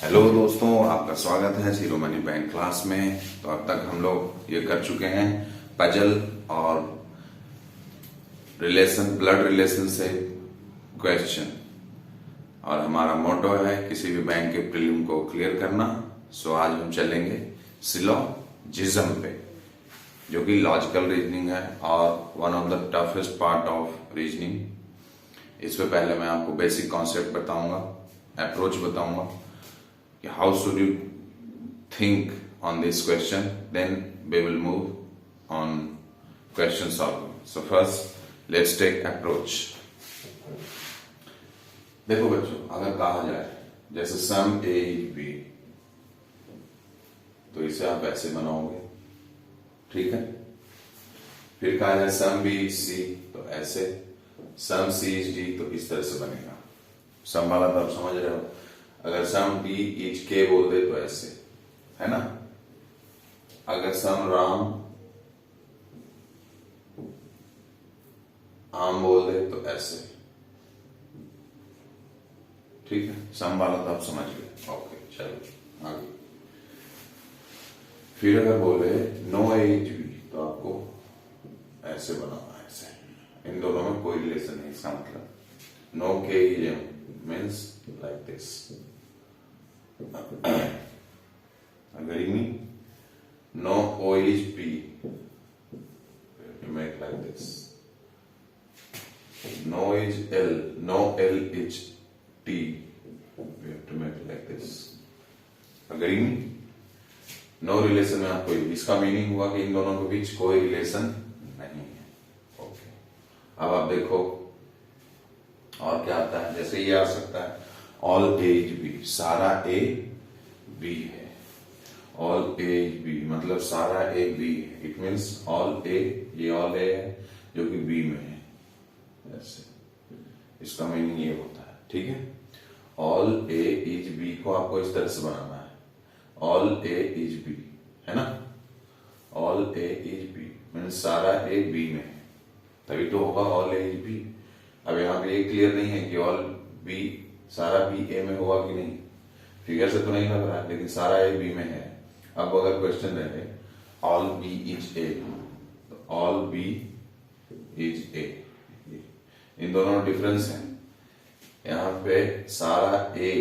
Hello दोस्तों, आपका स्वागत है जीरो मनी बैंक क्लास में। तो अब तक हम लोग ये कर चुके हैं पजल और रिलेशन, ब्लड रिलेशन से क्वेश्चन, और हमारा मोटो है किसी भी बैंक के प्रीलिम को क्लियर करना। सो आज हम चलेंगे सिलोजिज्म पे, जो कि लॉजिकल रीजनिंग है और one of the toughest part of reasoning. इससे पहले मैं आपको बेसिक कॉन्सेप्ट बताऊंगा, अप्रोच बताऊंगा कि how should you think on this question, then we will move on question solving. So first let's take approach. देखो बच्चों, अगर कहा जाए जैसे सम ए बी, तो इसे आप ऐसे बनाओगे, ठीक है। फिर कहा जाए सम बी सी, तो ऐसे, सम सी इज डी, तो इस तरह से बनेगा। सम वाला तो आप समझ रहे हो। अगर सम डी इज के बोल दे तो ऐसे, है ना। अगर सम राम आम बोल दे तो ऐसे, ठीक है। सम वाला तो आप समझ गए, ओके। चलो आगे। फिर अगर बोले नो एज बी, तो आपको ऐसे बनाना है, ऐसे। इन दोनों में कोई रिलेशन नहीं। इसका मतलब नो के means like this. Agreeing me? No O is P. You make like this. No is L. No L is T. We have to make like this. Agreeing me? No relation में आपको, इसका meaning हुआ कि इन दोनों के बीच कोई relation नहीं है। ओके, अब आप देखो और क्या आता है। जैसे ये आ सकता है ऑल एज बी, सारा ए बी है। ऑल एज बी मतलब सारा ए बी है। इट मीन्स ऑल ए, ये ऑल ए है जो कि बी में है, ऐसे। इसका मीनिंग ये होता है, ठीक है। ऑल ए इज बी को आपको इस तरह से बनाना है, ऑल ए इज बी, है ना। All A is B means सारा ए बी में है, तभी तो होगा ऑल ए इज बी। अब यहाँ पे ये क्लियर नहीं है कि ऑल बी, सारा बी ए में होगा कि नहीं। फिगर से तो नहीं लग रहा है, लेकिन सारा ए बी में है। अब अगर क्वेश्चन रहे ऑल बी इज ए, तो ऑल बी इज ए, इन दोनों में डिफरेंस है। यहाँ पे सारा ए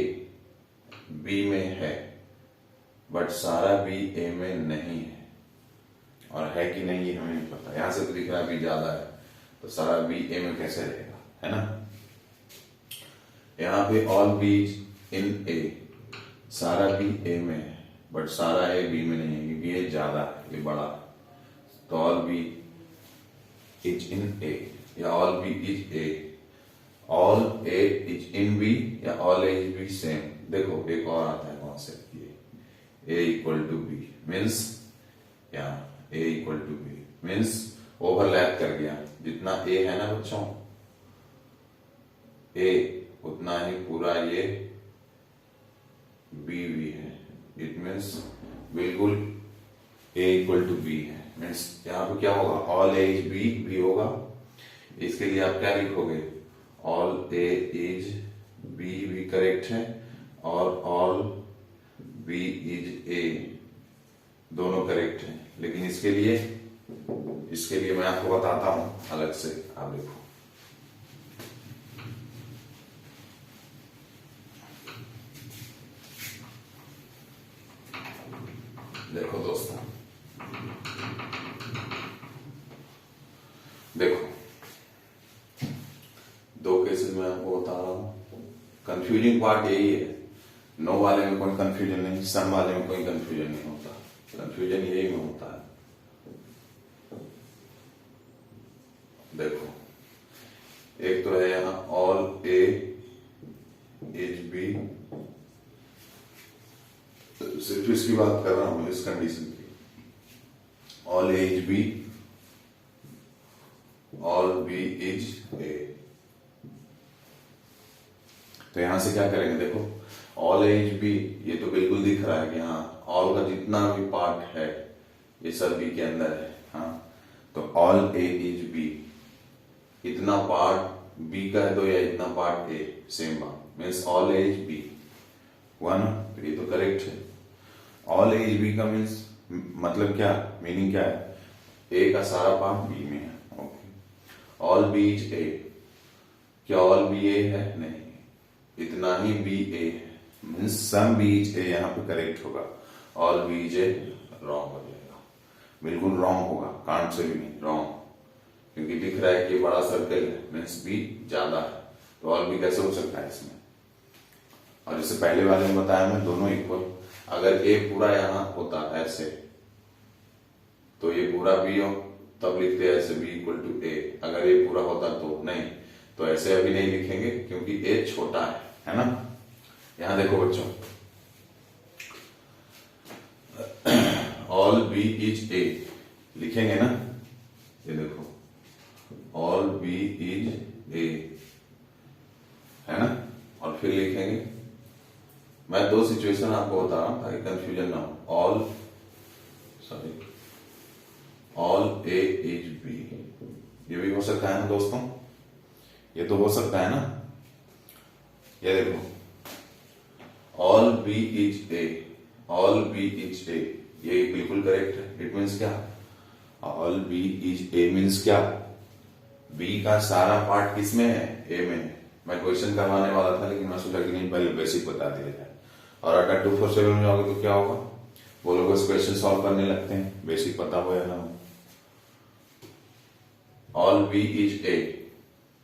बी में है, बट सारा बी ए में नहीं है। और है कि नहीं ये हमें नहीं पता। यहां से तो दिख रहा है बी ज्यादा है, तो सारा बी ए में कैसे रहेगा, है ना। यहाँ पे ऑल बी इन ए, सारा बी ए में है, बट सारा ए बी में नहीं है, क्योंकि ये ज्यादा है, ये बड़ा है। तो all B is in a, या all B is a, all A is in b, या all A is b same. देखो एक और आता है वहां से, ये a equal to b means, या a equal to b means overlap कर गया। जितना ए है ना बच्चों, ए उतना ही पूरा ये बी भी है। इट मीन्स बिल्कुल ए इक्वल टू बी है। मीन्स यहाँ पे क्या होगा, ऑल ए इज बी भी होगा। इसके लिए आप क्या लिखोगे, ऑल ए इज बी भी करेक्ट है, और ऑल बी इज ए दोनों करेक्ट है। लेकिन इसके लिए मैं आपको बताता हूं अलग से। आप देखो, देखो दोस्तों, देखो दो केसेस में आपको बता रहा हूं। कंफ्यूजिंग पार्ट यही है, नो वाले में कोई कंफ्यूजन नहीं, सम वाले में कोई कंफ्यूजन नहीं होता। कंफ्यूजन यही में होता है। देखो, एक तो है यहां ऑल ए इज बी, सिर्फ इसकी बात कर रहा हूं, इस कंडीशन की। All A is B, all B is A. तो यहां से क्या करेंगे, देखो ऑल ए इज बी, ये तो बिल्कुल दिख रहा है कि हाँ ऑल का जितना भी पार्ट है ये सब बी के अंदर है। हाँ, तो ऑल ए इज बी, इतना पार्ट बी का है तो या इतना पार्ट ए, सेम बात। Means all A is B, हुआ ना, तो ये तो करेक्ट है। ऑल एज बी का मीन्स मतलब क्या, मीनिंग क्या है, ए का सारा पार्ट बी में है। ओके, ऑल बी इज ए, क्या ऑल बी ए है? नहीं, इतना ही बी ए है, means some B is A यहाँ पे करेक्ट होगा, all B is A wrong हो जाएगा, बिल्कुल रॉन्ग होगा, कांट से भी नहीं, रॉन्ग, क्योंकि दिख रहा है कि बड़ा सर्कल है, मीन्स बी ज्यादा है, तो ऑल बी कैसे हो सकता है इसमें। और जैसे पहले वाले में बताया मैं, दोनों इक्वल, अगर ए पूरा यहां होता ऐसे तो ये पूरा बी हो, तब लिखते हैं ऐसे बी इक्वल टू ए, अगर ए पूरा होता तो नहीं, तो ऐसे अभी नहीं लिखेंगे क्योंकि ए छोटा है ना। यहां देखो बच्चों, ऑल बी इज ए लिखेंगे ना, ये देखो ऑल बी इज ए है ना, और फिर लिखेंगे, मैं दो सिचुएशन आपको बता रहा हूं ताकि कंफ्यूजन ना हो, ऑल ए इज बी, ये भी हो सकता है ना दोस्तों, ये तो हो सकता है ना। ये देखो all B is a, all B is ए, ये बिल्कुल करेक्ट है। इट मीन्स क्या, all B is A means क्या, बी का सारा पार्ट किसमें है, ए में है। मैं क्वेश्चन करवाने वाला था लेकिन मैं सोचा कि नहीं, पहले बेसिक बता दिया जाए, और अगर 247 में जाओगे तो क्या होगा, वो लोग बस क्वेश्चन सॉल्व करने लगते हैं, बेसिक पता हो या ना हो। All B is A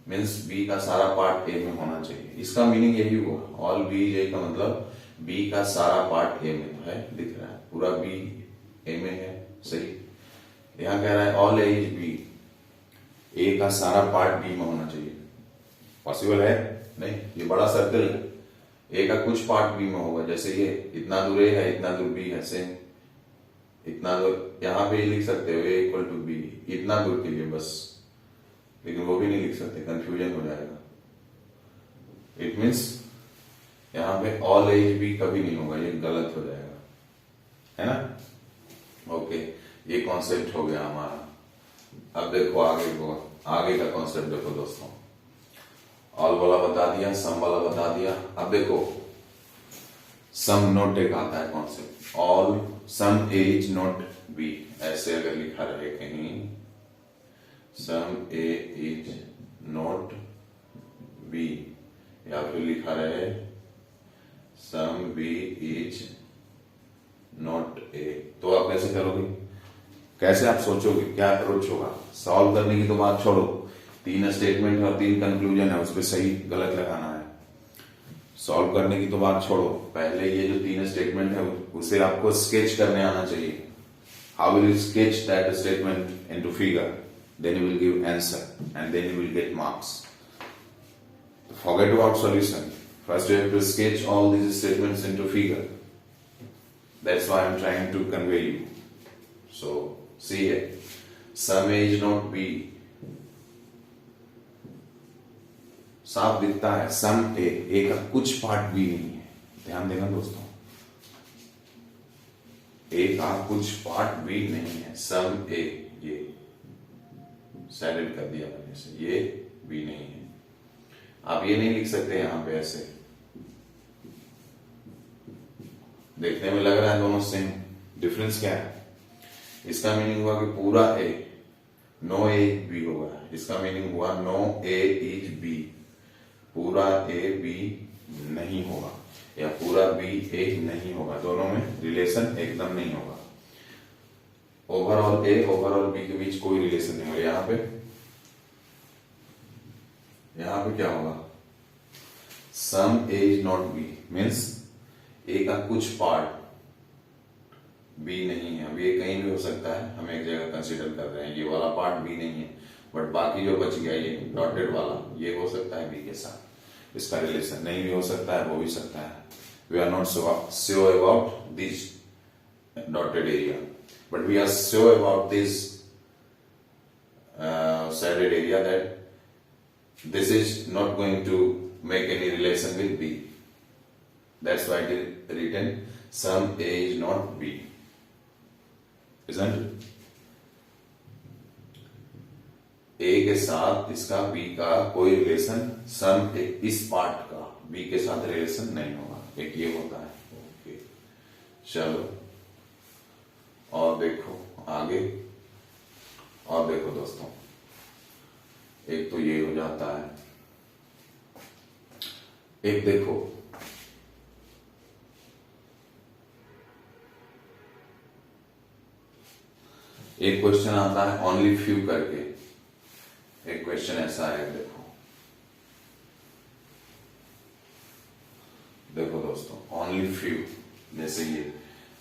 means B का सारा पार्ट ए में होना चाहिए, इसका मीनिंग यही हुआ, ऑल बी इज ए का मतलब बी का सारा पार्ट ए में तो है, दिख रहा है पूरा बी ए में है, सही। यहां कह रहा है all A is B, A का सारा पार्ट बी में होना चाहिए, पॉसिबल है नहीं, ये बड़ा सर्कल है, ए का कुछ पार्ट बी में होगा, जैसे ये इतना दूर ए है, इतना दूर बी है, सेम इतना दूर, यहां पे लिख सकते हो ए इक्वल टू बी, इतना दूर के लिए बस, लेकिन वो भी नहीं लिख सकते, कंफ्यूजन हो जाएगा। इट मीन्स यहां पे ऑल एज भी कभी नहीं होगा, ये गलत हो जाएगा, है ना। ओके, ये कॉन्सेप्ट हो गया हमारा। अब देखो आगे को, आगे का कॉन्सेप्ट देखो दोस्तों, ऑल वाला बता दिया, सम वाला बता दिया। अब देखो सम नॉट एक आता है concept, all some A is not B, ऐसे अगर लिखा रहे कहीं some A is not B, या फिर लिखा रहे some B is not A, तो आप कैसे करोगे, कैसे आप सोचोगे, क्या अप्रोच होगा। सॉल्व करने की तो बात छोड़ो, 3 स्टेटमेंट और 3 कंक्लूजन है, उस पर सही गलत लगाना है। सॉल्व करने की तो बात छोड़ो, पहले ये जो 3 स्टेटमेंट है उसे आपको स्केच करने आना चाहिए। How will you sketch that statement into figure, then you will give answer and then you will get marks. Forget about solution. First you have to sketch all these statements into figure. That's why I'm trying to convey you. So see here, sum A is not B. साफ दिखता है सम ए का कुछ part भी नहीं है, ध्यान देना दोस्तों, ए का कुछ पार्ट भी नहीं है, सम ए, ये साइलेंट कर दिया मैंने से, ये भी नहीं है। आप ये नहीं लिख सकते यहां पे ऐसे, देखने में लग रहा है दोनों सेम, डिफरेंस क्या है, इसका मीनिंग हुआ कि पूरा ए, नो ए बी होगा, इसका मीनिंग हुआ नो ए इज बी, पूरा ए बी नहीं होगा, या पूरा बी ए नहीं होगा, दोनों में रिलेशन एकदम नहीं होगा। ओवरऑल ए ओवरऑल बी के बीच कोई रिलेशन नहीं होगा। यहां पे क्या होगा, सम A is not B means a का कुछ पार्ट बी नहीं है, अब ये कहीं भी हो सकता है, हम एक जगह कंसीडर कर रहे हैं, ये वाला पार्ट बी नहीं है, बट बाकी जो बच गया ये डॉटेड वाला, ये हो सकता है बी के साथ, इसका रिलेशन नहीं भी हो सकता है, हो भी सकता है। We are not sure about this dotted area, but we are sure about this shaded area that this is not going to make any relation with B. That's why it is written sum A is not B, isn't it? A के साथ इसका B का कोई relation, सम इस part का B के साथ relation नहीं होगा, एक ये होता है। ओके चलो और देखो आगे, और देखो दोस्तों, एक तो ये हो जाता है, एक देखो एक क्वेश्चन आता है ओनली फ्यू करके, एक क्वेश्चन ऐसा है, देखो देखो दोस्तों, ओनली फ्यू, जैसे ये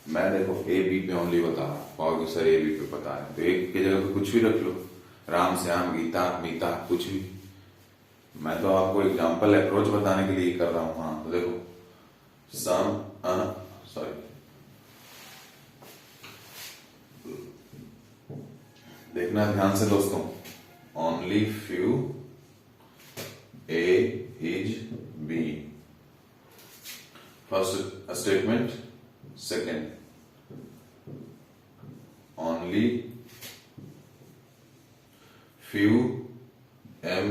मैं देखो ए बी पे ओनली बता रहा हूं और सर ए बी पे बता रहे हैं, तो एक की जगह पे कुछ भी रख लो, राम श्याम गीता मीता कुछ भी, मैं तो आपको एग्जांपल अप्रोच बताने के लिए कर रहा हूं। हाँ तो देखो सम सॉरी देखना ध्यान से दोस्तों, only few A is B, first statement, second only few M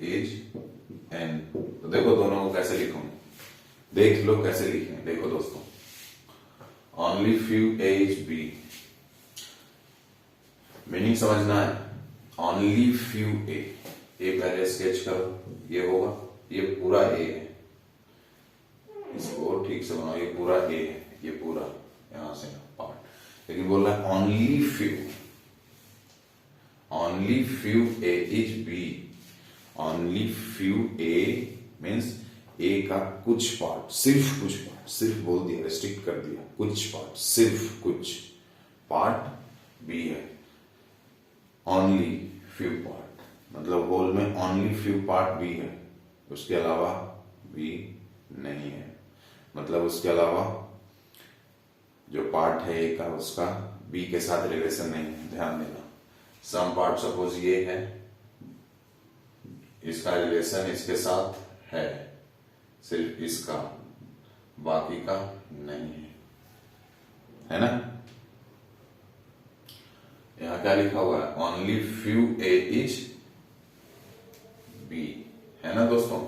is N. तो देखो दोनों को कैसे लिखूं, देख लो कैसे लिखें। देखो दोस्तों, only few A is B, meaning समझना है। ओनली फ्यू ए पहले स्केच करो, ये होगा, ये पूरा ए है, इसको ठीक से बनाओ, ये पूरा ए है, ये पूरा यहां से पार्ट, लेकिन बोल रहा है only few A is b. Only few a means a का कुछ पार्ट, सिर्फ कुछ पार्ट, सिर्फ बोल दिया, रेस्ट्रिक्ट कर दिया, कुछ पार्ट, सिर्फ कुछ पार्ट बी है। ओनली फ्यू पार्ट मतलब होल में ओनली फ्यू पार्ट बी है, उसके अलावा बी नहीं है, मतलब उसके अलावा जो पार्ट है ए का उसका बी के साथ रिलेशन नहीं है। ध्यान देना, सम पार्ट सपोज ये है, इसका रिलेशन इसके साथ है, सिर्फ इसका, बाकी का नहीं है ना। यहां क्या लिखा हुआ है, only few A is B, है ना दोस्तों।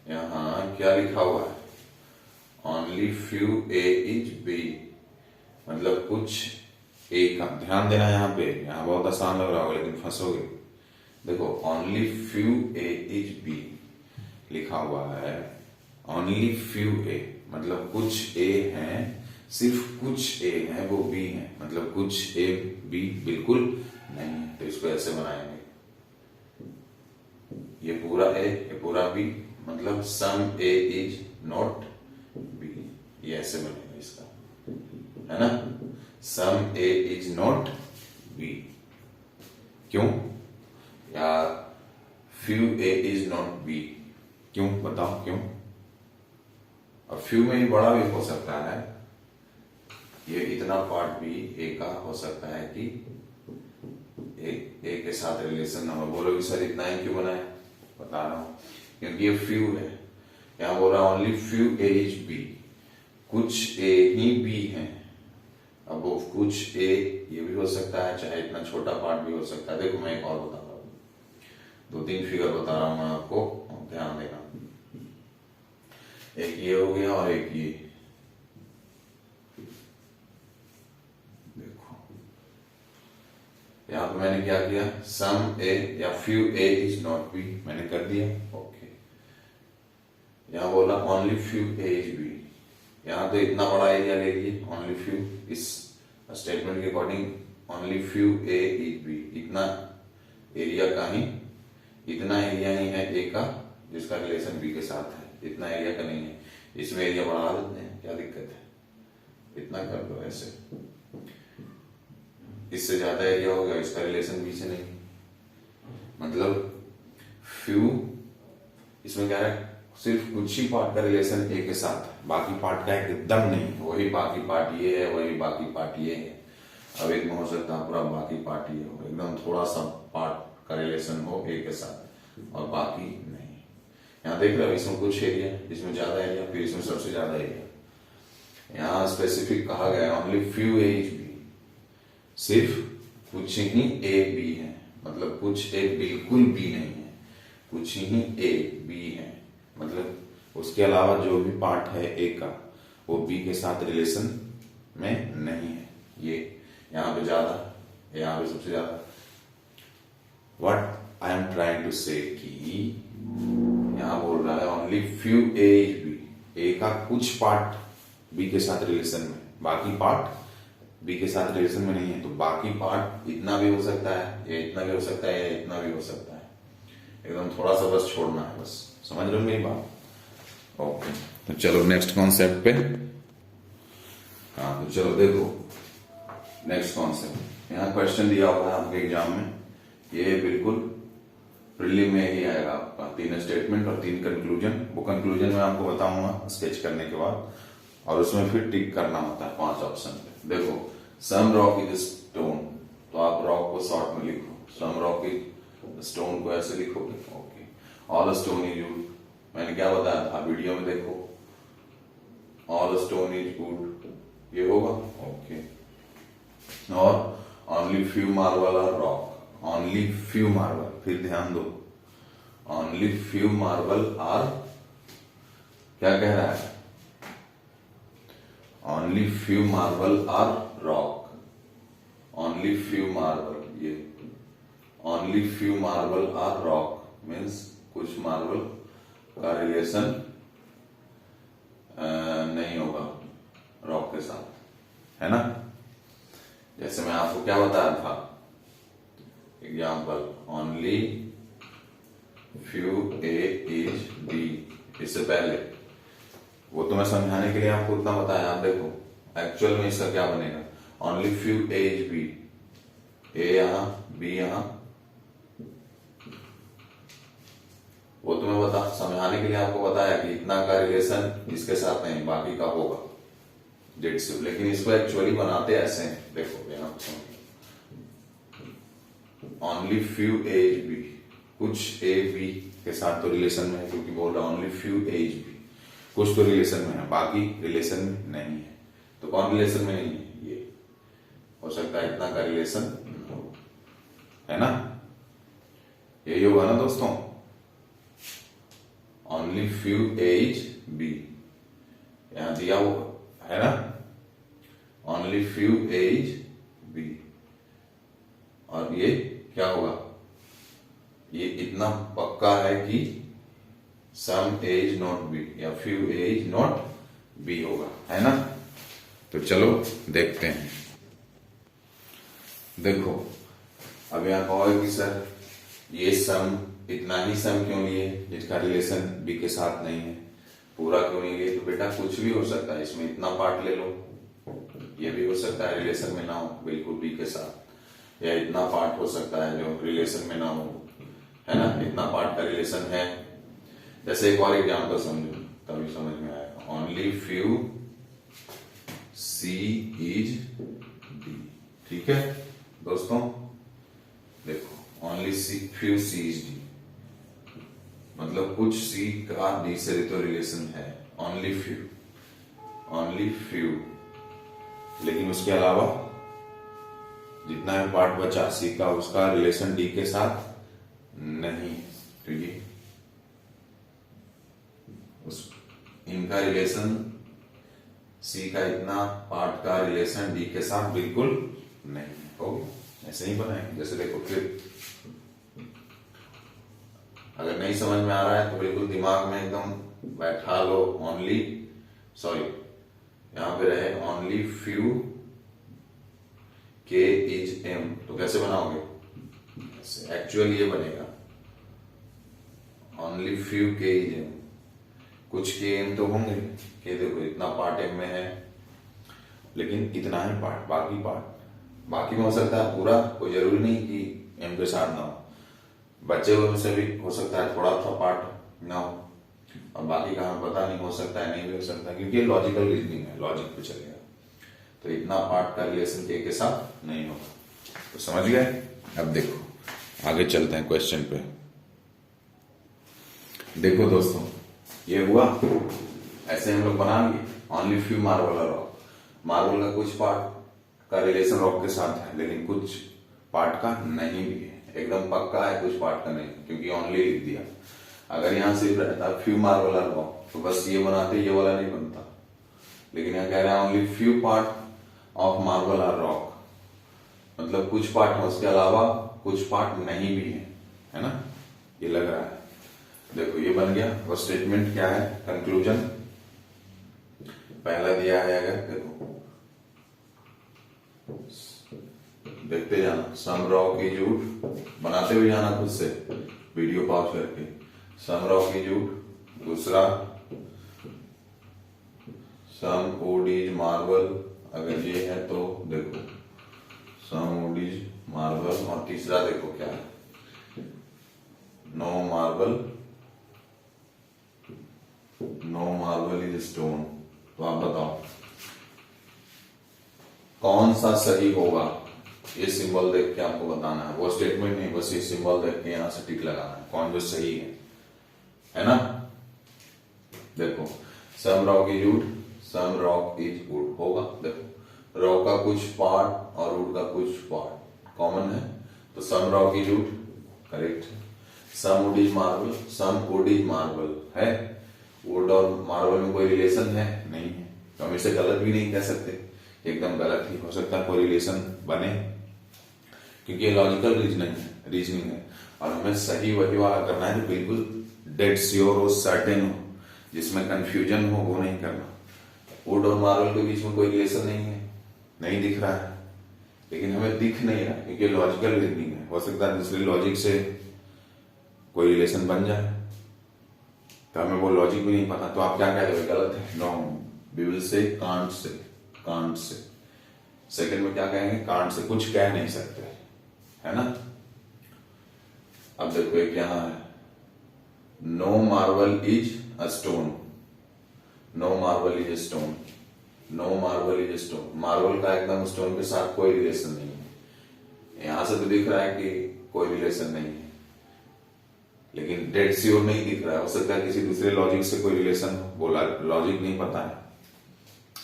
यहां क्या लिखा हुआ है, only few A is B, मतलब कुछ ए का, ध्यान देना यहाँ पे, यहाँ बहुत आसान लग रहा होगा लेकिन फंसोगे। देखो only few A is B लिखा हुआ है, ओनली फ्यू ए मतलब कुछ ए हैं, सिर्फ कुछ ए हैं वो बी हैं, मतलब कुछ ए बी बिल्कुल नहीं है। तो इसको ऐसे बनाएंगे, ये पूरा ए ये पूरा बी, मतलब सम ए इज नॉट बी, ये ऐसे बनेगा इसका, है ना। सम ए इज नॉट बी, क्यों, या few A is not B, क्यों बताओ क्यों। अब फ्यू में ही बड़ा भी हो सकता है, ये इतना पार्ट भी ए का हो सकता है कि ए के साथ रिलेशन ना हो। बोलोगे सर इतना ही क्यों बनाया, बता रहा हूं क्योंकि ये फ्यू है, यहां बोल रहा only few A is B, कुछ ए ही बी है। अब वो कुछ ए ये भी हो सकता है, चाहे इतना छोटा पार्ट भी हो सकता है। देखो मैं एक और बता रहा हूं, 2-3 फिगर बता रहा हूं मैं आपको, ध्यान देना। एक ये हो गया और एक ये, देखो यहां पे मैंने क्या किया, सम ए या few A is not B मैंने कर दिया। ओके, यहां बोला only few A is B, यहां तो इतना बड़ा एरिया ले लिए, ओनली फ्यू, इस स्टेटमेंट के according only few A is B, इतना एरिया का ही, इतना एरिया ही है ए का जिसका रिलेशन बी के साथ है, इतना एरिया का नहीं है। इसमें एरिया बढ़ा देते हैं, क्या दिक्कत है, इतना कर दो ऐसे, इससे ज्यादा एरिया हो गया, इसका रिलेशन बी से नहीं, मतलब फ्यू, इसमें क्या है, सिर्फ कुछ ही पार्ट का रिलेशन ए के साथ है, बाकी पार्ट का एकदम नहीं, वही बाकी पार्ट ये है, वही बाकी पार्ट ये है। अब एक में हो सकता है पूरा बाकी पार्ट ये हो, एकदम थोड़ा सा पार्ट का रिलेशन हो ए के साथ और बाकी नहीं। यहाँ देख रहे हो, इसमें कुछ एरिया, इसमें ज्यादा एरिया, फिर इसमें सबसे ज्यादा एरिया। यहाँ स्पेसिफिक कहा गया only few A is B, सिर्फ कुछ ही ए बी है, मतलब कुछ ए बिल्कुल बी नहीं है, कुछ ही ए बी है, मतलब उसके अलावा जो भी पार्ट है ए का वो बी के साथ रिलेशन में नहीं है। ये यहाँ पे ज्यादा, यहाँ पे सबसे ज्यादा। What I am trying to say कि यहाँ बोल रहा है only few A is B, A का कुछ पार्ट बी के साथ रिलेशन में, बाकी पार्ट बी के साथ रिलेशन में नहीं है। तो बाकी पार्ट इतना भी हो सकता है, या इतना भी हो सकता है, या इतना भी हो सकता है। एकदम थोड़ा सा बस छोड़ना है, बस समझ रहे हो मेरी बात। ओके, तो चलो नेक्स्ट कॉन्सेप्ट पे। हाँ तो चलो देखो नेक्स्ट कॉन्सेप्ट। यहाँ क्वेश्चन दिया हुआ है आपके एग्जाम में, ये बिल्कुल प्रीलिम में ही आएगा आपका। 3 स्टेटमेंट और 3 कंक्लूजन। वो कंक्लूजन मैं आपको बताऊंगा स्केच करने के बाद, और उसमें फिर टिक करना होता है 5 ऑप्शन पे। देखो सम रॉक इज स्टोन, तो आप रॉक को शॉर्ट में लिखो। सम रॉक इज स्टोन को ऐसे लिखोगे। Okay, all stone is would, मैंने क्या बताया था वीडियो में, देखो ऑल स्टोन इज वुड, ये होगा। ओके, और only few marble are rock, only few marble, फिर ध्यान दो, ओनली फ्यू मार्बल आर, क्या कह रहा है, only few marble are rock, only few marble, ये only few marble are rock means कुछ मार्बल का रिलेशन नहीं होगा रॉक के साथ, है ना। जैसे मैं आपको क्या बताया था example, only few A is B, इससे पहले वो तो मैं समझाने के लिए आपको उतना बताया। आप देखो एक्चुअल में इसका क्या बनेगा, only few A is B, A यहां बी यहां, वो तो मैं बता समझाने के लिए आपको बताया कि इतना का रिलेशन इसके साथ नहीं, बाकी का होगा जेड से। लेकिन इसको एक्चुअली बनाते ऐसे हैं, देखो यहाँ only few A is B, कुछ ए बी के साथ तो रिलेशन में है, क्योंकि बोल रहा only few A is B, कुछ तो रिलेशन में है, बाकी रिलेशन में नहीं है। तो कौन रिलेशन में नहीं है, ये हो सकता है इतना का रिलेशन हो, है ना, यही होगा ना दोस्तों। Only few A is B, यहां दिया हुआ है ना, only few A is B, और ये क्या होगा, ये इतना पक्का है कि some A is not B या few A is not B होगा, है ना। तो चलो देखते हैं। देखो अब यहां कहोगे कि सर ये सम, इतना ही सम क्यों लिए जिसका रिलेशन बी के साथ नहीं है, पूरा क्यों नहीं लिए। तो बेटा कुछ भी हो सकता है, इसमें इतना पार्ट ले लो, ये भी हो सकता है रिलेशन में ना हो बिल्कुल बी के साथ, या इतना पार्ट हो सकता है जो रिलेशन में ना हो, है ना, इतना पार्ट का रिलेशन है। जैसे एक और एग्जाम्पल समझो तभी समझ में आएगा, only few C is D, ठीक है दोस्तों। देखो only few C is D, मतलब कुछ सी का डी से तो रिलेशन है, ओनली फ्यू, ओनली फ्यू। लेकिन उसके अलावा जितना भी पार्ट बचा सी का, उसका रिलेशन डी के साथ नहीं। तो ये उस इनका रिलेशन, सी का इतना पार्ट का रिलेशन डी के साथ बिल्कुल नहीं होगा। ऐसे ही बनाएंगे। जैसे देखो फिर अगर नहीं समझ में आ रहा है तो बिल्कुल दिमाग में एकदम बैठा लो, ओनली सॉरी यहां पे रहे ओनली फ्यू के इज एम, तो कैसे बनाओगे, एक्चुअल ये बनेगा ओनली फ्यू के इज एम, कुछ के एम तो होंगे, के देखो इतना पार्ट एम में है, लेकिन इतना ही पार्ट, बाकी में हो सकता है पूरा, कोई जरूरी नहीं कि एम के साथ ना हो, बच्चे हुए से भी हो सकता है थोड़ा सा पार्ट ना हो, और बाकी का हमें पता नहीं, हो सकता है नहीं भी हो सकता है, क्योंकि ये लॉजिकल रीजनिंग है, लॉजिक पे चलेगा। तो इतना पार्ट का रिलेशन के साथ नहीं होगा। तो समझ गए। अब देखो आगे चलते हैं क्वेश्चन पे। देखो दोस्तों ये हुआ, ऐसे हम लोग बनाएंगे ओनली फ्यू मार्बल और रॉक, मार्बल का कुछ पार्ट का रिलेशन रॉक के साथ है, लेकिन कुछ पार्ट का नहीं भी है, एकदम पक्का है कुछ पार्ट का नहीं, क्योंकि ओनली लिख दिया। अगर यहाँ सिर्फ रहता फ्यू मार्बल आर रॉक तो बस ये बनाते, ये वाला नहीं बनता। लेकिन यहाँ कह रहे हैं only few part of marble are rock, मतलब कुछ पार्ट है, उसके अलावा कुछ पार्ट नहीं भी है ना, ये लग रहा है। देखो ये बन गया। और स्टेटमेंट क्या है, कंक्लूजन पहला दिया है, अगर देखो देखते जाना, सम रॉक इज वुड, बनाते हुए जाना खुद से, वीडियो पॉज करके, सम रॉक इज वुड। दूसरा सम वुड इज मार्बल, अगर ये है तो देखो सम वुड इज मार्बल। और तीसरा देखो क्या है, no marble, no marble is stone. तो आप बताओ कौन सा सही होगा, ये सिंबल देख के आपको बताना है, वो स्टेटमेंट नहीं, बस ये सिंबल देख के यहां से टिक लगाना है, कौन जो सही है ना। देखो some rock is wood, some rock is wood होगा। देखो रॉक का कुछ पार्ट और वुड का कुछ पार्ट कॉमन है, तो some rock is wood correct. Some wood is marble, some wood is marble है, वुड और मार्बल में कोई रिलेशन है नहीं है, तो हम इसे गलत भी नहीं कह सकते, एकदम गलत ही हो सकता है, कोई रिलेशन बने, क्योंकि ये लॉजिकल रीजनिंग है। और हमें सही वही वाला करना है जो बिल्कुल डेड श्योर हो, सर्टेन हो, जिसमें कंफ्यूजन हो, वो नहीं करना। वुड और मार्बल के बीच में कोई रिलेशन नहीं है, नहीं दिख रहा है, लेकिन हमें दिख नहीं रहा क्योंकि लॉजिकल रीजनिंग है। हो सकता है दूसरे लॉजिक से कोई रिलेशन बन जाए, तो हमें वो लॉजिक भी नहीं पता, तो आप क्या कह रहे हो, गलत है, wrong. We will say can't say, can't say. Second में क्या कहेंगे, कांट से, कुछ कह नहीं सकते, है ना। अब देखो एक यहां है, no marble is a stone, no marble is a stone, no marble is a stone. Marble का एकदम स्टोन के साथ कोई रिलेशन नहीं है, यहां से तो दिख रहा है कि कोई रिलेशन नहीं है, लेकिन डेड श्योर नहीं दिख रहा है, हो सकता है किसी दूसरे लॉजिक से कोई रिलेशन हो, वो लॉजिक नहीं पता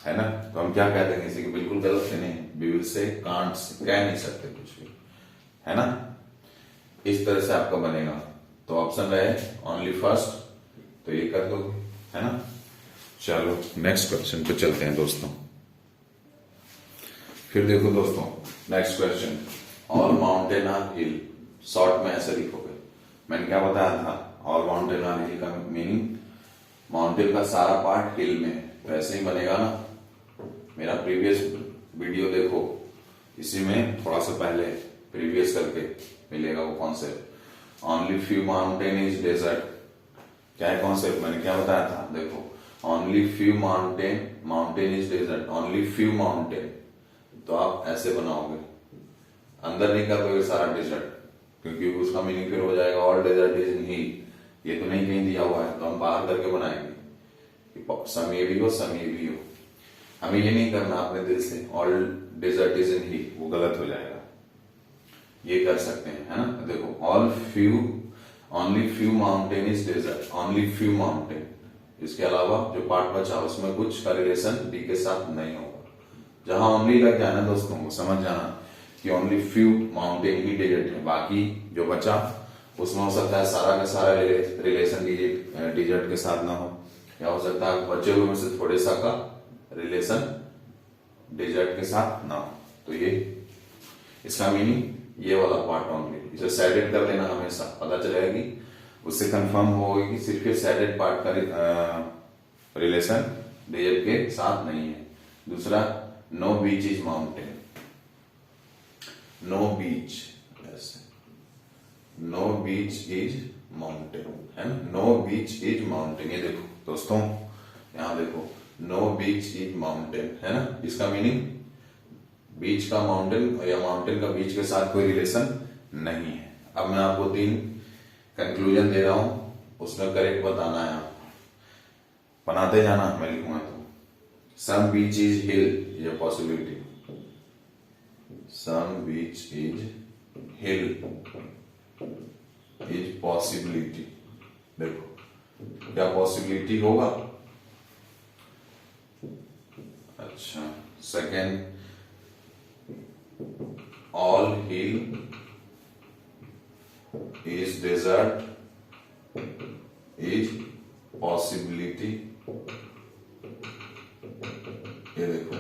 है ना। तो हम क्या कह देंगे इसे कि बिल्कुल गलत है, नहीं, वी विल से कांट से, कह नहीं सकते कुछ भी, है ना। इस तरह से आपका बनेगा। तो ऑप्शन रहे ओनली फर्स्ट, तो ये कर दो, है ना। चलो नेक्स्ट क्वेश्चन पे चलते हैं दोस्तों। फिर देखो दोस्तों next question, all mountain are hill, short में ऐसे लिखोगे। मैंने क्या बताया था, ऑल माउंटेन आर हिल का मीनिंग माउंटेन का सारा पार्ट हिल में, तो ऐसे ही बनेगा ना। मेरा प्रीवियस वीडियो देखो, इसी में थोड़ा सा पहले प्रीवियस करके मिलेगा वो concept. Only few mountain is desert, क्या है कॉन्सेप्ट, मैंने क्या बताया था, देखो only few mountain is desert, only few mountain, तो आप ऐसे बनाओगे, अंदर नहीं कर दोगे सारा डेजर्ट, क्योंकि उसका मीनिंग फिर हो जाएगा ऑल डेजर्ट इज इन हिल, ये तो नहीं कहीं दिया हुआ है, तो हम बाहर करके बनाएंगे, सम ये भी हो सम ये भी हो। हमें ये नहीं करना अपने दिल से ऑल डेजर्ट इज इन हिल, वो गलत हो जाएगा, ये कर सकते हैं, है ना। देखो all few, only few mountain is desert, only few mountain, इसके अलावा जो पार्ट बचा उसमें कुछ का रिलेशन डी के साथ नहीं होगा। जहां ओनली लग जाना दोस्तों को समझ जाना कि ओनली फ्यू माउंटेन ही डेजर्ट है, बाकी जो बचा उसमें हो सकता है सारा का सारा रिलेशन डेजर्ट के साथ ना हो, या हो सकता है बचे हुए में से थोड़े सा का रिलेशन डेजर्ट के साथ ना हो। तो ये इसका मीनिंग ये वाला पार्ट ओनली, इसे सैडेड कर देना, हमेशा पता चलेगा कि उससे कंफर्म होगा कि सिर्फ ये सैडेड पार्ट का रिलेशन डेजर्ट के साथ नहीं है। दूसरा no beach is mountain, no beach, ऐसे नो बीच इज माउंटेन, है ना, नो बीच इज माउंटेन। ये देखो दोस्तों यहां देखो, नो बीच इज माउंटेन, है ना, इसका मीनिंग बीच का माउंटेन या माउंटेन का बीच के साथ कोई रिलेशन नहीं है। अब मैं आपको 3 कंक्लूजन दे रहा हूं, उसमें करेक्ट बताना है, आप बनाते जाना, मैं लिखूंगा तो। सम बीच इज हिल, ये possibility, some beach is hill is possibility, देखो क्या पॉसिबिलिटी होगा। अच्छा second, all hill is desert is possibility, ये देखो,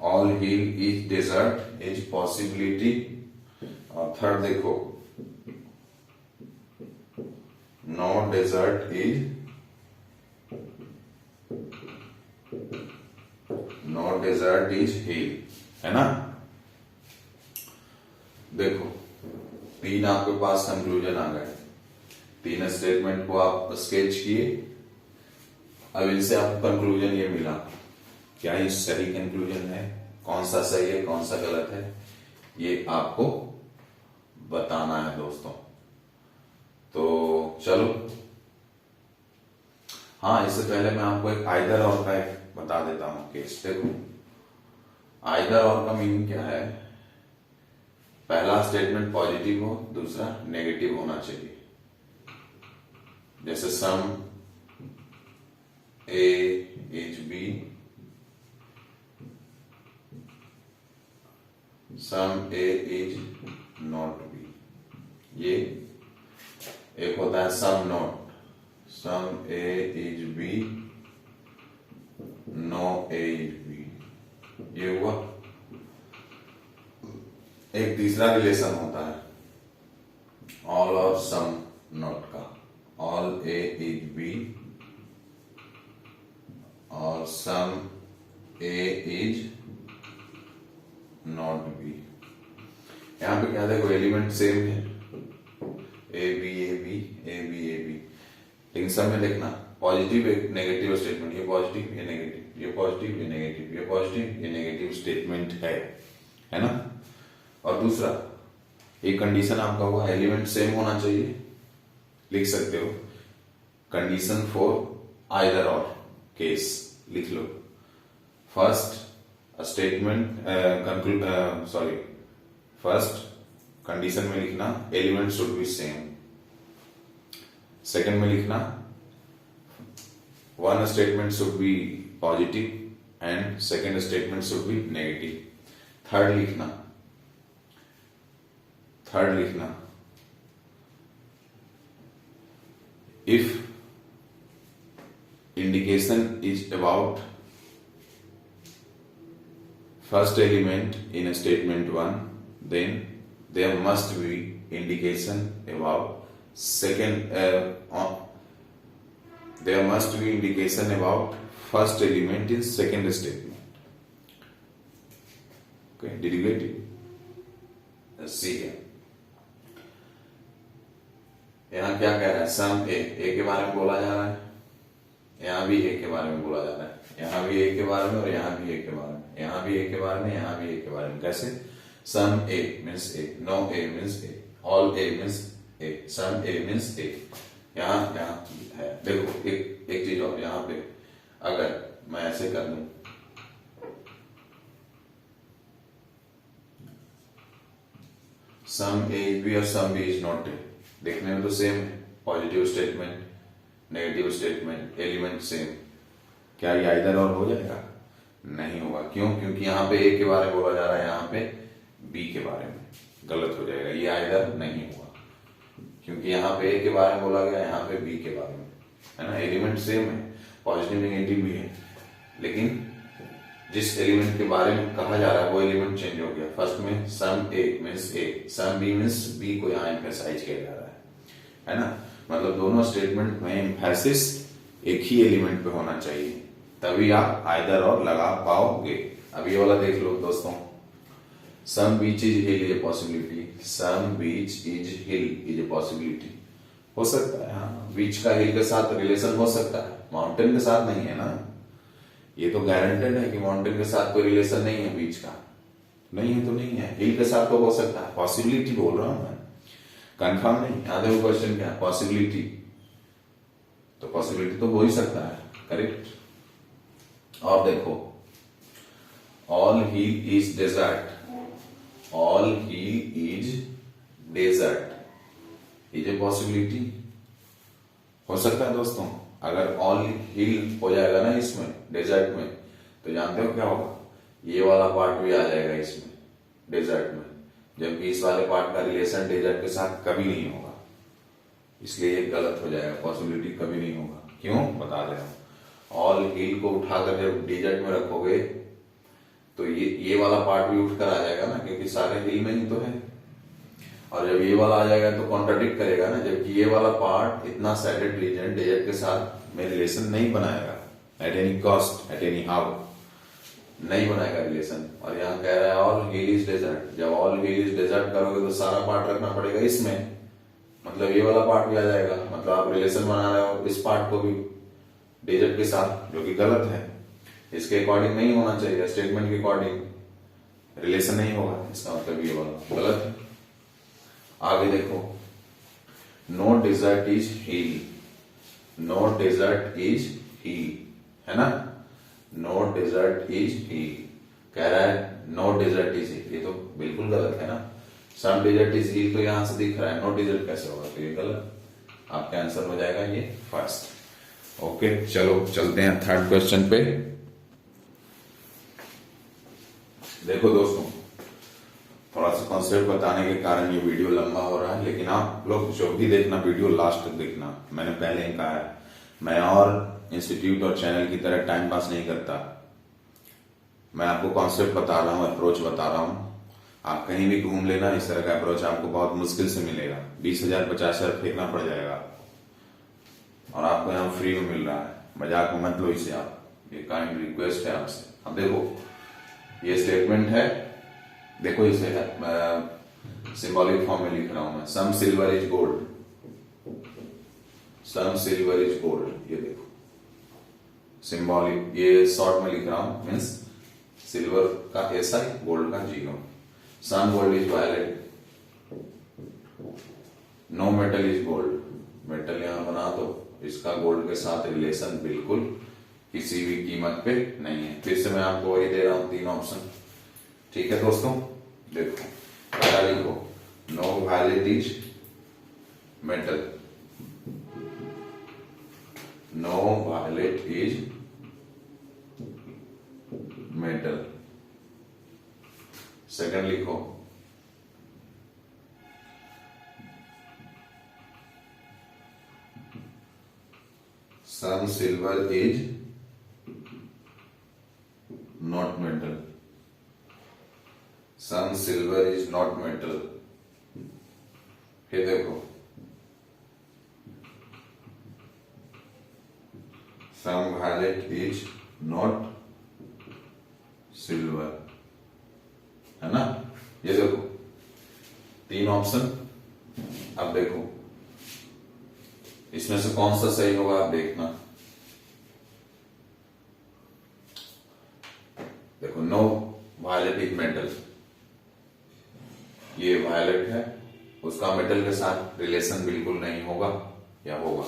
all hill is desert is possibility. और थर्ड देखो, no desert is, no desert is hill, है ना। देखो तीन आपके पास कंक्लूजन आ गए, तीन स्टेटमेंट को आप स्केच किए, अब इनसे आपको कंक्लूजन ये मिला, क्या ये सही कंक्लूजन है, कौन सा सही है कौन सा गलत है, ये आपको बताना है दोस्तों। तो चलो, हाँ इससे पहले मैं आपको एक आइदर और का एक बता देता हूं केस। देखो आइदर और का मीनिंग क्या है, पहला स्टेटमेंट पॉजिटिव हो, दूसरा नेगेटिव होना चाहिए। जैसे some A is B, some A is not B, ये एक होता है some not, some A is B, no A is B, ये हुआ। एक तीसरा रिलेशन होता है ऑल और सम नॉट का, ऑल ए इज बी और some A is not B. यहां पे क्या देखो, एलिमेंट सेम है, A B A B A B A B, लेकिन सब में देखना पॉजिटिव एक नेगेटिव स्टेटमेंट, ये पॉजिटिव ये नेगेटिव, ये पॉजिटिव ये नेगेटिव, ये पॉजिटिव ये नेगेटिव स्टेटमेंट है ना। और दूसरा एक कंडीशन आपका हुआ एलिमेंट सेम होना चाहिए, लिख सकते हो कंडीशन फॉर आइदर और केस, लिख लो। फर्स्ट स्टेटमेंट फर्स्ट कंडीशन में लिखना element should be same, second में लिखना one statement should be positive and second statement should be negative. Third लिखना if indication is about first element in a statement 1, then there must be indication about there must be indication about first element in second statement. Okay, did you get it? Let's see here. यहां क्या कह रहा है, सम ए के बारे में बोला जा रहा है, यहां भी ए के बारे में बोला जा रहा है, यहां भी ए के बारे में और यहां भी ए के बारे में, यहां भी ए के बारे में, यहां भी ए के बारे में। कैसे, सम ए मीन्स ए, नो ए मीन्स ए, ऑल ए मीन्स ए, सम ए मीन्स ए। यहां है देखो एक चीज और, यहां पे अगर मैं ऐसे कर दूं, सम ए इज बी और some B is not A, देखने में तो सेम है, positive statement negative statement element same, क्या ये आइदर और हो जाएगा? नहीं होगा। क्यों? क्योंकि यहाँ पे ए के बारे में बोला जा रहा है, यहाँ पे बी के बारे में, गलत हो जाएगा, ये आइदर नहीं हुआ, क्योंकि यहाँ पे ए के बारे में बोला गया, यहाँ पे बी के बारे में, है ना। एलिमेंट सेम है, पॉजिटिव नेगेटिव भी है, लेकिन जिस एलिमेंट के बारे में कहा जा रहा है वो एलिमेंट चेंज हो गया। फर्स्ट में सम ए मीन्स ए, सम बी मीन्स बी को यहाँ एम्फेसाइज किया जा रहा है ना। मतलब दोनों स्टेटमेंट में एम्फेसिस एक ही एलिमेंट पे होना चाहिए, तभी आप आइदर और लगा पाओगे। अब ये वाला देख लो दोस्तों, some beach is hill is a possibility, some beach is hill is a possibility, हो सकता है, हाँ बीच का हिल के साथ रिलेशन हो सकता है, माउंटेन के साथ नहीं है ना। ये तो गारंटेड है कि माउंटेन के साथ कोई रिलेशन नहीं है, बीच का नहीं है तो नहीं है, हिल के साथ तो हो सकता है, पॉसिबिलिटी बोल रहा हूं मैं, कंफर्म नहीं। याद है वो क्वेश्चन क्या है, पॉसिबिलिटी, तो पॉसिबिलिटी तो हो ही सकता है, करेक्ट। और देखो, all hill is desert, all hill is desert is a possibility, हो सकता है दोस्तों। अगर ऑल हिल हो जाएगा ना इसमें डेजर्ट में, तो जानते हो क्या होगा, ये वाला पार्ट भी आ जाएगा इसमें डेजर्ट में, जबकि इस वाले पार्ट का रिलेशन डेजर्ट के साथ कभी नहीं होगा। इसलिए ये गलत हो जाएगा, पॉसिबिलिटी कभी नहीं होगा। क्यों, बता दे रहा हूं। ऑल हील को उठाकर जब डिजिट में रखोगे तो ये वाला पार्ट भी उठकर आ जाएगा ना, क्योंकि सारे हील में ही तो है। और जब ये वाला आ जाएगा तो कॉन्ट्राडिक्ट करेगा ना, जबकि ये वाला पार्ट इतना सैडेड रीजन डिजिट के साथ में रिलेशन नहीं बनाएगा at any cost, at any how नहीं बनाएगा रिलेशन। और यहाँ कह रहा है ऑल हील इज डेजर्ट। जब ऑल हील इज डेजर्ट करोगे तो सारा पार्ट रखना पड़ेगा इसमें, मतलब ये वाला पार्ट भी आ जाएगा। मतलब आप रिलेशन बना रहे हो इस पार्ट को भी डेजर्ट के साथ, जो कि गलत है। इसके अकॉर्डिंग नहीं होना चाहिए, स्टेटमेंट के अकॉर्डिंग रिलेशन नहीं होगा, इसका मतलब ये वाला गलत है। आगे देखो, no desert is hill, no desert is hill, है ना, नो डेजर्ट इज हील। कह रहा है नो डेजर्ट इज हील, ये तो बिल्कुल गलत है ना। सम डेजर्ट इज हील तो यहां से दिख रहा है, नो डेजर्ट कैसे होगा, तो ये गलत। आपका आंसर हो जाएगा ये फर्स्ट। ओके, चलो चलते हैं थर्ड क्वेश्चन पे। देखो दोस्तों, थोड़ा सा कॉन्सेप्ट बताने के कारण ये वीडियो लंबा हो रहा है, लेकिन आप लोग जो भी देखना वीडियो लास्ट तक देखना। मैंने पहले ही कहा है, मैं और इंस्टीट्यूट और चैनल की तरह टाइम पास नहीं करता। मैं आपको कॉन्सेप्ट बता रहा हूँ, अप्रोच बता रहा हूँ। आप कहीं भी घूम लेना, इस तरह का अप्रोच आपको बहुत मुश्किल से मिलेगा। 20,000 50,000 फेंकना पड़ जाएगा और आपको यहाँ फ्री में मिल रहा है। मजाक में मत लो इसे आप, ये काइंड रिक्वेस्ट है आपसे। अब देखो ये स्टेटमेंट है, देखो इसे सिंबॉलिक फॉर्म में लिख रहा हूं मैं। Some silver is gold, some silver is gold, ये देखो सिंबॉलिक, ये शॉर्ट में लिख रहा हूं, मीन्स सिल्वर का SI, गोल्ड का GO। Some gold is violet, no metal is gold, metal यहां बना दो, इसका गोल्ड के साथ रिलेशन बिल्कुल किसी भी कीमत पे नहीं है। फिर से मैं आपको वही दे रहा हूं 3 ऑप्शन, ठीक है दोस्तों। देखो पहला लिखो, no violet is metal, no violet is metal. Second लिखो, some silver is not metal, some silver is not metal. फिर देखो, some violet is not silver, है ना। ये देखो 3 ऑप्शन। अब देखो इसमें से कौन सा सही होगा, आप देखना। देखो नो वायलेट इज मेटल, ये वायलेट है, उसका मेटल के साथ रिलेशन बिल्कुल नहीं होगा या होगा।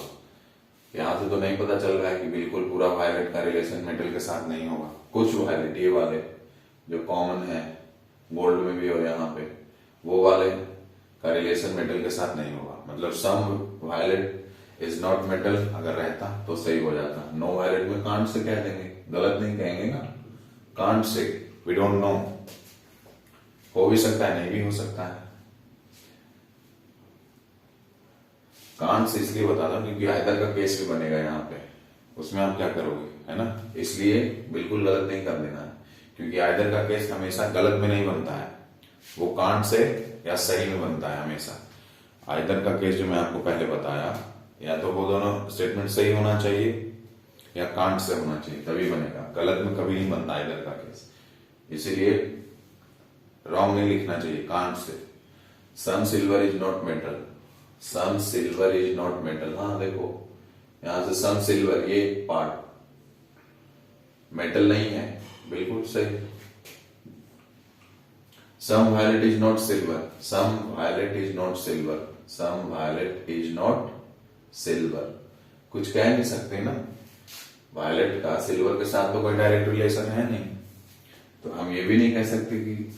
यहां से तो नहीं पता चल रहा है कि बिल्कुल पूरा वायलेट का रिलेशन मेटल के साथ नहीं होगा। कुछ वायलेट, ये वाले जो कॉमन है गोल्ड में भी और यहाँ पे, वो वाले का रिलेशन मेटल के साथ नहीं होगा। मतलब सम वायलेट इज नॉट मेटल अगर रहता तो सही हो जाता। नो वायलेट में कांट से कह देंगे, गलत नहीं कहेंगे ना, can't say, we don't know, हो भी सकता है नहीं भी हो सकता है। कांट से इसलिए बता रहा हूं क्योंकि आयदर का केस भी बनेगा यहाँ पे, उसमें आप क्या करोगे, है ना। इसलिए बिल्कुल गलत नहीं कर देना है, क्योंकि आयदर का केस हमेशा गलत में नहीं बनता है, वो कांट से या सही में बनता है हमेशा। आयदर का केस जो मैं आपको पहले बताया, या तो वो दोनों स्टेटमेंट सही होना चाहिए या कांट से होना चाहिए, तभी बनेगा। गलत में कभी नहीं बनता आयदर का केस, इसीलिए रॉन्ग नहीं लिखना चाहिए, can't say. Some silver is not metal, some silver is not metal. हाँ देखो यहां से सम सिल्वर, ये पार्ट मेटल नहीं है, बिल्कुल सही। Some violet is not silver, some violet is not silver, some violet is not silver, कुछ कह नहीं सकते ना। वायलेट का सिल्वर के साथ तो कोई डायरेक्ट रिलेशन है नहीं, तो हम ये भी नहीं कह सकते कि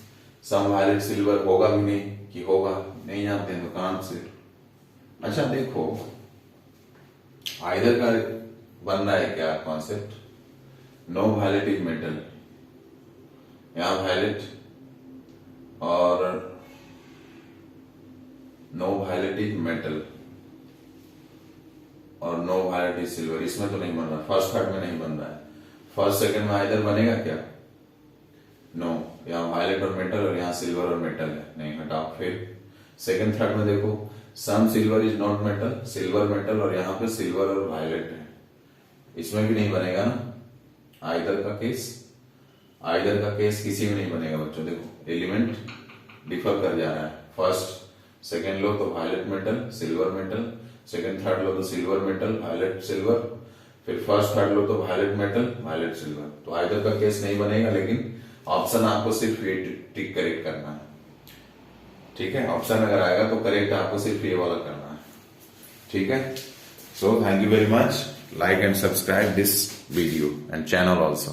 सम वायलेट सिल्वर होगा भी नहीं, कि होगा नहीं जानते हैं दुकान से। अच्छा देखो आइदर का बन रहा है क्या concept, no violet is metal, यहां वायलेट और नो वायलेट इज मेटल, और नो वायलेट इज सिल्वर, इसमें तो नहीं बन रहा, फर्स्ट थर्ड में नहीं बन रहा है। फर्स्ट सेकंड में आइदर बनेगा क्या? नो, यहाँ वायलेट और मेटल और यहाँ सिल्वर और मेटल है, नहीं हटाओ। फिर सेकंड थर्ड में देखो, some silver is not metal, silver metal और यहाँ पे सिल्वर और वायलेट है, इसमें भी नहीं बनेगा ना। आइदर का केस किसी में नहीं बनेगा बच्चों। देखो एलिमेंट डिफर कर जा रहा है, फर्स्ट सेकंड लो तो violet metal silver metal, second third लो तो सिल्वर मेटल वायलेट सिल्वर, फिर फर्स्ट थर्ड लो तो वायलेट मेटल वायलेट सिल्वर। तो आइदर का केस नहीं बनेगा, लेकिन ऑप्शन आपको सिर्फ ये टिक करेक्ट करना है, ठीक है। ऑप्शन अगर आएगा तो करेक्ट आपको सिर्फ ये वाला करना है, ठीक है। So thank you very much, like and subscribe this video and channel also.